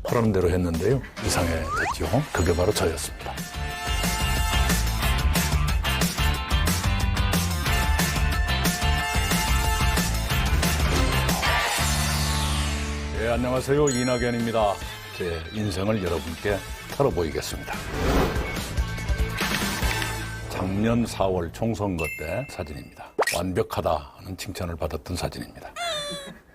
하라는 대로 했는데요. 이상해졌죠. 그게 바로 저였습니다. 네, 안녕하세요. 이낙연입니다. 제 인생을 여러분께 털어보이겠습니다. 작년 4월 총선거 때 사진입니다. 완벽하다는 칭찬을 받았던 사진입니다.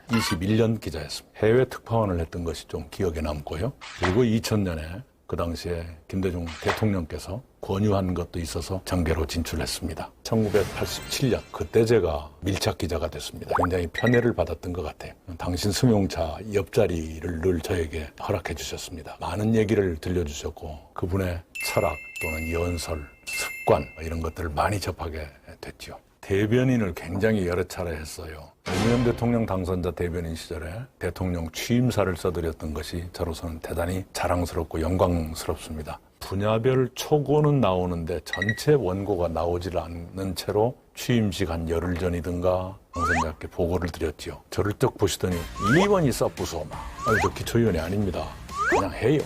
21년 기자였습니다. 해외 특파원을 했던 것이 좀 기억에 남고요. 그리고 2000년에 그 당시에 김대중 대통령께서 권유한 것도 있어서 정계로 진출했습니다. 1987년 그때 제가 밀착 기자가 됐습니다. 굉장히 편애를 받았던 것 같아요. 당신 승용차 옆자리를 늘 저에게 허락해 주셨습니다. 많은 얘기를 들려주셨고 그분의 철학 또는 연설, 습관 이런 것들을 많이 접하게 됐죠. 대변인을 굉장히 여러 차례 했어요. 노무현 대통령 당선자 대변인 시절에 대통령 취임사를 써드렸던 것이 저로서는 대단히 자랑스럽고 영광스럽습니다. 분야별 초고는 나오는데 전체 원고가 나오질 않는 채로 취임식 한 열흘 전이든가 당선자께 보고를 드렸죠. 저를 쩍 보시더니 이번이 썩부수어마. 저 기초위원이 아닙니다. 그냥 해요.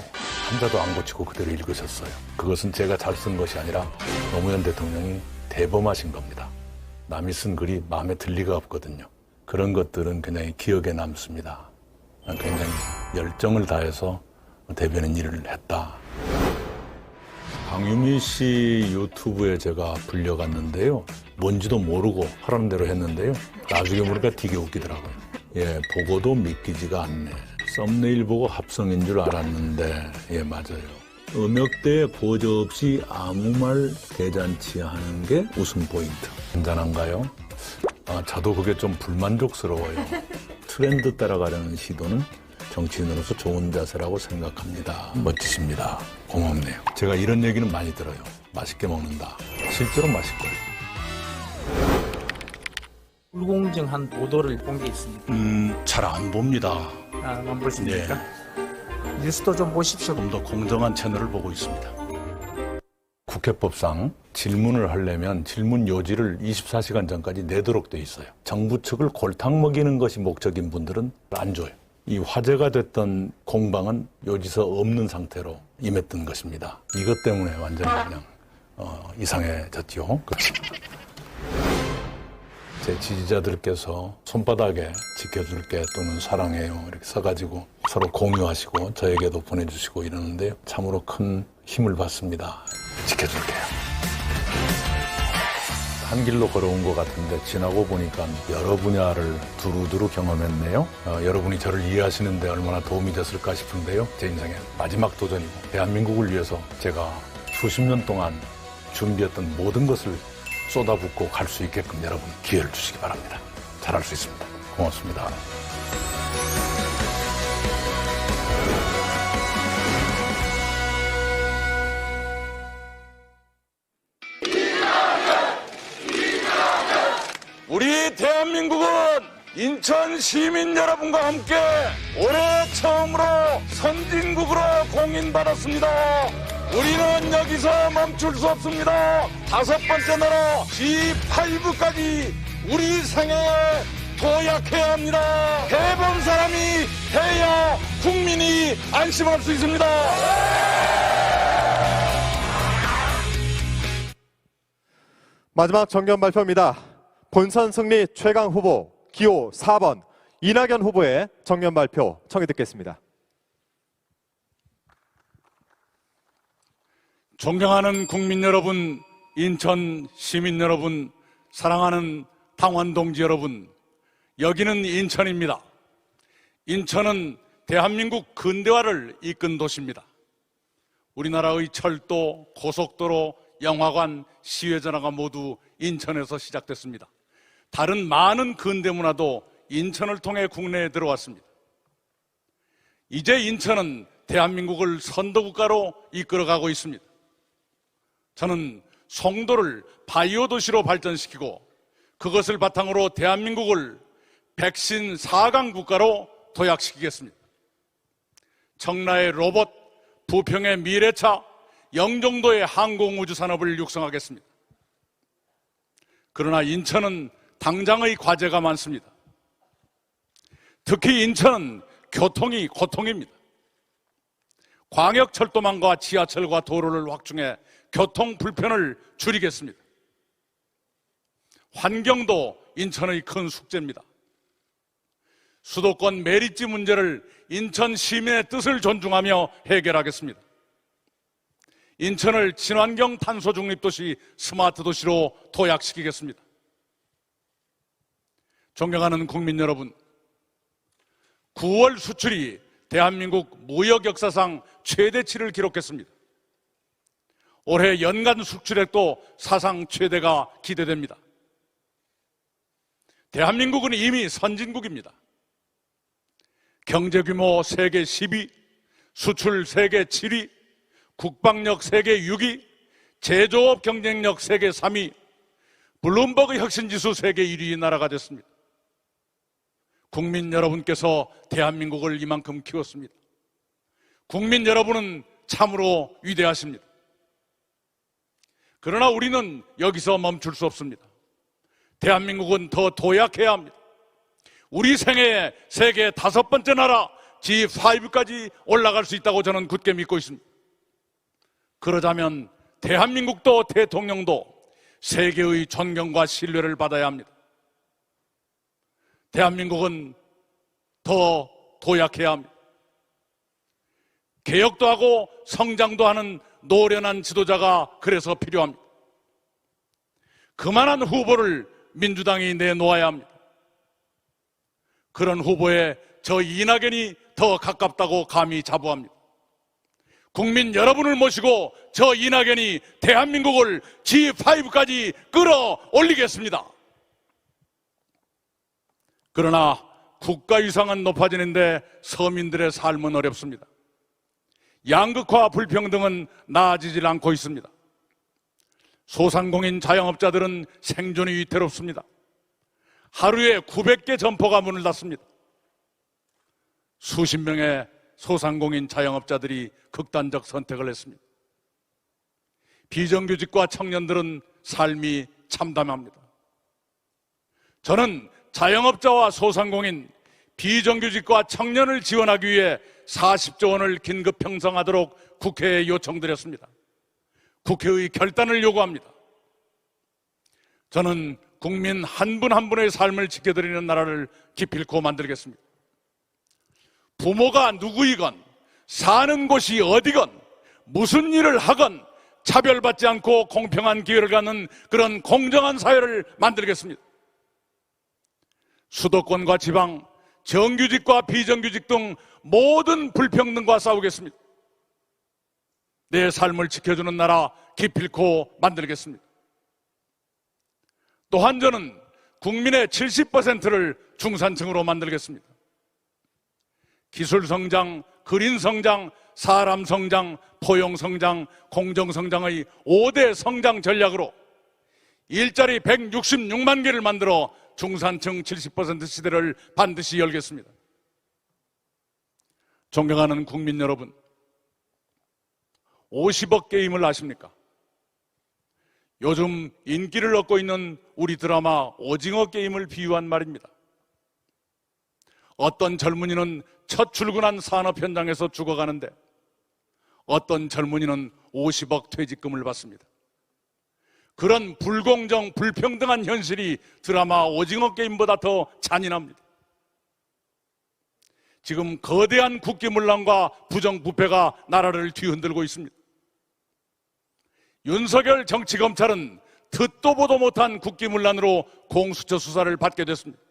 한자도 안 고치고 그대로 읽으셨어요. 그것은 제가 잘 쓴 것이 아니라 노무현 대통령이 대범하신 겁니다. 남이 쓴 글이 마음에 들 리가 없거든요. 그런 것들은 굉장히 기억에 남습니다. 굉장히 열정을 다해서 대변인 일을 했다. 강유미 씨 유튜브에 제가 불려갔는데요. 뭔지도 모르고 하라는 대로 했는데요. 나중에 보니까 되게 웃기더라고요. 예, 보고도 믿기지가 않네. 썸네일 보고 합성인 줄 알았는데, 예, 맞아요. 음역대에 고저 없이 아무 말 대잔치 하는 게 웃음 포인트. 한잔한가요? 저도 그게 좀 불만족스러워요. 트렌드 따라가려는 시도는 정치인으로서 좋은 자세라고 생각합니다. 멋지십니다. 고맙네요. 제가 이런 얘기는 많이 들어요. 맛있게 먹는다. 실제로 맛있고요. 불공정한 보도를 본 게 있습니다. 잘 안 봅니다. 안 보십니까? 뉴스도 좀 보십시오. 좀 더 공정한 채널을 보고 있습니다. 국회법상 질문을 하려면 질문 요지를 24시간 전까지 내도록 돼 있어요. 정부 측을 골탕 먹이는 것이 목적인 분들은 안 줘요. 이 화제가 됐던 공방은 요지서 없는 상태로 임했던 것입니다. 이것 때문에 완전히 그냥 이상해졌죠. 제 지지자들께서 손바닥에 지켜줄게 또는 사랑해요 이렇게 써가지고 서로 공유하시고 저에게도 보내주시고 이러는데요. 참으로 큰 힘을 받습니다. 지켜줄게요. 한 길로 걸어온 것 같은데 지나고 보니까 여러 분야를 두루두루 경험했네요. 여러분이 저를 이해하시는데 얼마나 도움이 됐을까 싶은데요. 제 인생의 마지막 도전이고 대한민국을 위해서 제가 수십 년 동안 준비했던 모든 것을 쏟아붓고 갈 수 있게끔 여러분 기회를 주시기 바랍니다. 잘할 수 있습니다. 고맙습니다. 우리 대한민국은 인천 시민 여러분과 함께 올해 처음으로 선진국으로 공인받았습니다. 우리는 여기서 멈출 수 없습니다. 5번째 나라 G8까지 우리 생애에 도약해야 합니다. 해본 사람이 해야 국민이 안심할 수 있습니다. 마지막 정견 발표입니다. 본선 승리 최강 후보 기호 4번 이낙연 후보의 정견 발표 청해 듣겠습니다. 존경하는 국민 여러분, 인천 시민 여러분, 사랑하는 당원 동지 여러분, 여기는 인천입니다. 인천은 대한민국 근대화를 이끈 도시입니다. 우리나라의 철도, 고속도로, 영화관, 시외전화가 모두 인천에서 시작됐습니다. 다른 많은 근대 문화도 인천을 통해 국내에 들어왔습니다. 이제 인천은 대한민국을 선도국가로 이끌어가고 있습니다. 저는 송도를 바이오 도시로 발전시키고 그것을 바탕으로 대한민국을 백신 4강 국가로 도약시키겠습니다. 청라의 로봇, 부평의 미래차, 영종도의 항공우주 산업을 육성하겠습니다. 그러나 인천은 당장의 과제가 많습니다. 특히 인천은 교통이 고통입니다. 광역철도망과 지하철과 도로를 확충해 교통 불편을 줄이겠습니다. 환경도 인천의 큰 숙제입니다. 수도권 매립지 문제를 인천 시민의 뜻을 존중하며 해결하겠습니다. 인천을 친환경 탄소 중립 도시, 스마트 도시로 도약시키겠습니다. 존경하는 국민 여러분, 9월 수출이 대한민국 무역 역사상 최대치를 기록했습니다. 올해 연간 수출액도 사상 최대가 기대됩니다. 대한민국은 이미 선진국입니다. 경제규모 세계 10위, 수출 세계 7위, 국방력 세계 6위, 제조업 경쟁력 세계 3위, 블룸버그 혁신지수 세계 1위 나라가 됐습니다. 국민 여러분께서 대한민국을 이만큼 키웠습니다. 국민 여러분은 참으로 위대하십니다. 그러나 우리는 여기서 멈출 수 없습니다. 대한민국은 더 도약해야 합니다. 우리 생애에 세계 5번째 나라 G5까지 올라갈 수 있다고 저는 굳게 믿고 있습니다. 그러자면 대한민국도 대통령도 세계의 존경과 신뢰를 받아야 합니다. 대한민국은 더 도약해야 합니다. 개혁도 하고 성장도 하는 노련한 지도자가 그래서 필요합니다. 그만한 후보를 민주당이 내놓아야 합니다. 그런 후보에 저 이낙연이 더 가깝다고 감히 자부합니다. 국민 여러분을 모시고 저 이낙연이 대한민국을 G5까지 끌어올리겠습니다. 그러나 국가 위상은 높아지는데 서민들의 삶은 어렵습니다. 양극화 불평등은 나아지질 않고 있습니다. 소상공인 자영업자들은 생존이 위태롭습니다. 하루에 900개 점포가 문을 닫습니다. 수십 명의 소상공인 자영업자들이 극단적 선택을 했습니다. 비정규직과 청년들은 삶이 참담합니다. 저는 자영업자와 소상공인, 비정규직과 청년을 지원하기 위해 40조 원을 긴급 편성하도록 국회에 요청드렸습니다. 국회의 결단을 요구합니다. 저는 국민 한 분 한 분의 삶을 지켜드리는 나라를 기필코 만들겠습니다. 부모가 누구이건 사는 곳이 어디건 무슨 일을 하건 차별받지 않고 공평한 기회를 갖는 그런 공정한 사회를 만들겠습니다. 수도권과 지방, 정규직과 비정규직 등 모든 불평등과 싸우겠습니다. 내 삶을 지켜주는 나라 기필코 만들겠습니다. 또한 저는 국민의 70%를 중산층으로 만들겠습니다. 기술 성장, 그린 성장, 사람 성장, 포용 성장, 공정 성장의 5대 성장 전략으로 일자리 166만 개를 만들어 중산층 70% 시대를 반드시 열겠습니다. 존경하는 국민 여러분, 50억 게임을 아십니까? 요즘 인기를 얻고 있는 우리 드라마 오징어 게임을 비유한 말입니다. 어떤 젊은이는 첫 출근한 산업 현장에서 죽어가는데 어떤 젊은이는 50억 퇴직금을 받습니다. 그런 불공정, 불평등한 현실이 드라마 오징어 게임보다 더 잔인합니다. 지금 거대한 국기문란과 부정부패가 나라를 뒤흔들고 있습니다. 윤석열 정치검찰은 듣도 보도 못한 국기문란으로 공수처 수사를 받게 됐습니다.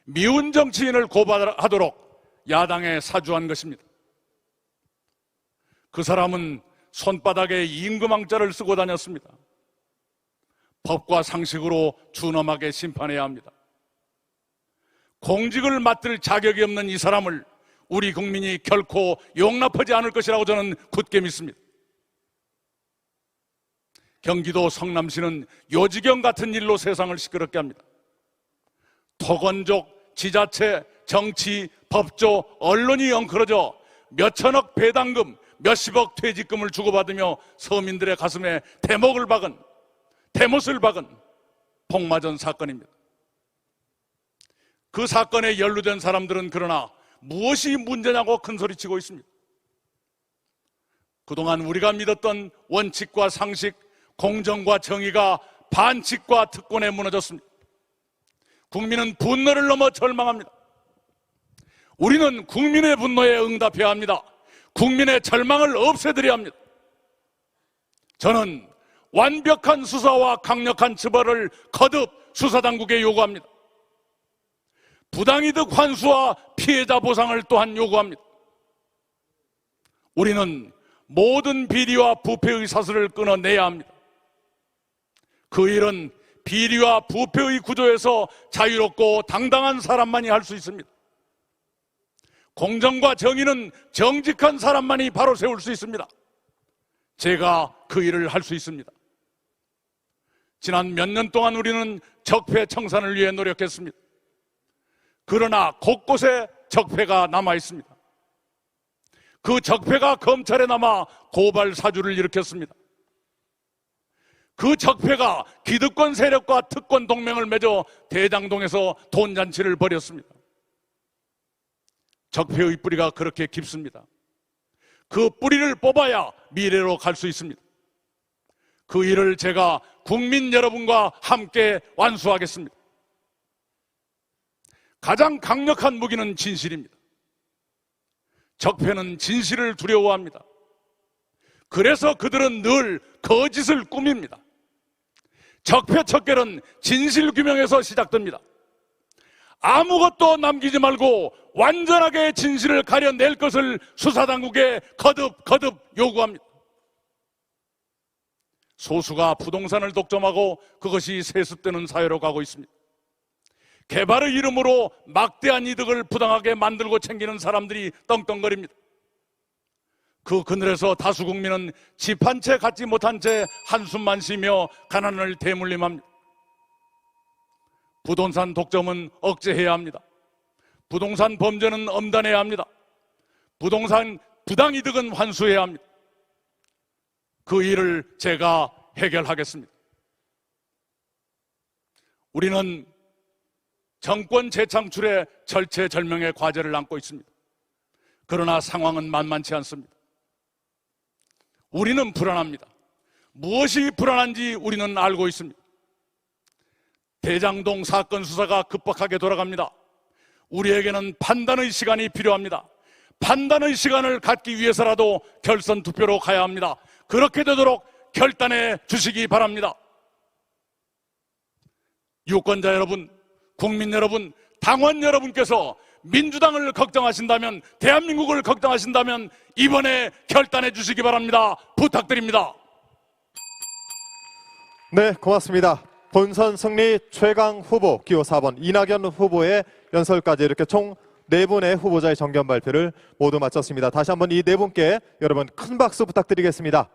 미운 정치인을 고발하도록 야당에 사주한 것입니다. 그 사람은 손바닥에 임금왕자를 쓰고 다녔습니다. 법과 상식으로 준엄하게 심판해야 합니다. 공직을 맡을 자격이 없는 이 사람을 우리 국민이 결코 용납하지 않을 것이라고 저는 굳게 믿습니다. 경기도 성남시는 요지경 같은 일로 세상을 시끄럽게 합니다. 토건족, 지자체, 정치, 법조, 언론이 엉클어져 몇천억 배당금, 몇십억 퇴직금을 주고받으며 서민들의 가슴에 대못을 박은 복마전 사건입니다. 그 사건에 연루된 사람들은 그러나 무엇이 문제냐고 큰소리치고 있습니다. 그동안 우리가 믿었던 원칙과 상식, 공정과 정의가 반칙과 특권에 무너졌습니다. 국민은 분노를 넘어 절망합니다. 우리는 국민의 분노에 응답해야 합니다. 국민의 절망을 없애드려야 합니다. 저는 완벽한 수사와 강력한 처벌을 거듭 수사당국에 요구합니다. 부당이득 환수와 피해자 보상을 또한 요구합니다. 우리는 모든 비리와 부패의 사슬을 끊어내야 합니다. 그 일은 비리와 부패의 구조에서 자유롭고 당당한 사람만이 할 수 있습니다. 공정과 정의는 정직한 사람만이 바로 세울 수 있습니다. 제가 그 일을 할 수 있습니다. 지난 몇 년 동안 우리는 적폐 청산을 위해 노력했습니다. 그러나 곳곳에 적폐가 남아 있습니다. 그 적폐가 검찰에 남아 고발 사주를 일으켰습니다. 그 적폐가 기득권 세력과 특권 동맹을 맺어 대장동에서 돈잔치를 벌였습니다. 적폐의 뿌리가 그렇게 깊습니다. 그 뿌리를 뽑아야 미래로 갈 수 있습니다. 그 일을 제가 국민 여러분과 함께 완수하겠습니다. 가장 강력한 무기는 진실입니다. 적폐는 진실을 두려워합니다. 그래서 그들은 늘 거짓을 꾸밉니다. 적폐 척결은 진실 규명에서 시작됩니다. 아무것도 남기지 말고 완전하게 진실을 가려낼 것을 수사당국에 거듭 요구합니다. 소수가 부동산을 독점하고 그것이 세습되는 사회로 가고 있습니다. 개발의 이름으로 막대한 이득을 부당하게 만들고 챙기는 사람들이 떵떵거립니다. 그 그늘에서 다수 국민은 집 한 채 갖지 못한 채 한숨만 쉬며 가난을 대물림합니다. 부동산 독점은 억제해야 합니다. 부동산 범죄는 엄단해야 합니다. 부동산 부당이득은 환수해야 합니다. 그 일을 제가 해결하겠습니다. 우리는 정권 재창출에 절체절명의 과제를 안고 있습니다. 그러나 상황은 만만치 않습니다. 우리는 불안합니다. 무엇이 불안한지 우리는 알고 있습니다. 대장동 사건 수사가 급박하게 돌아갑니다. 우리에게는 판단의 시간이 필요합니다. 판단의 시간을 갖기 위해서라도 결선 투표로 가야 합니다. 그렇게 되도록 결단해 주시기 바랍니다. 유권자 여러분, 국민 여러분, 당원 여러분께서 민주당을 걱정하신다면, 대한민국을 걱정하신다면 이번에 결단해 주시기 바랍니다. 부탁드립니다. 네, 고맙습니다. 본선 승리 최강 후보 기호 4번 이낙연 후보의 연설까지 이렇게 총 4분의 후보자의 정견 발표를 모두 마쳤습니다. 다시 한번 이 4분께 여러분 큰 박수 부탁드리겠습니다.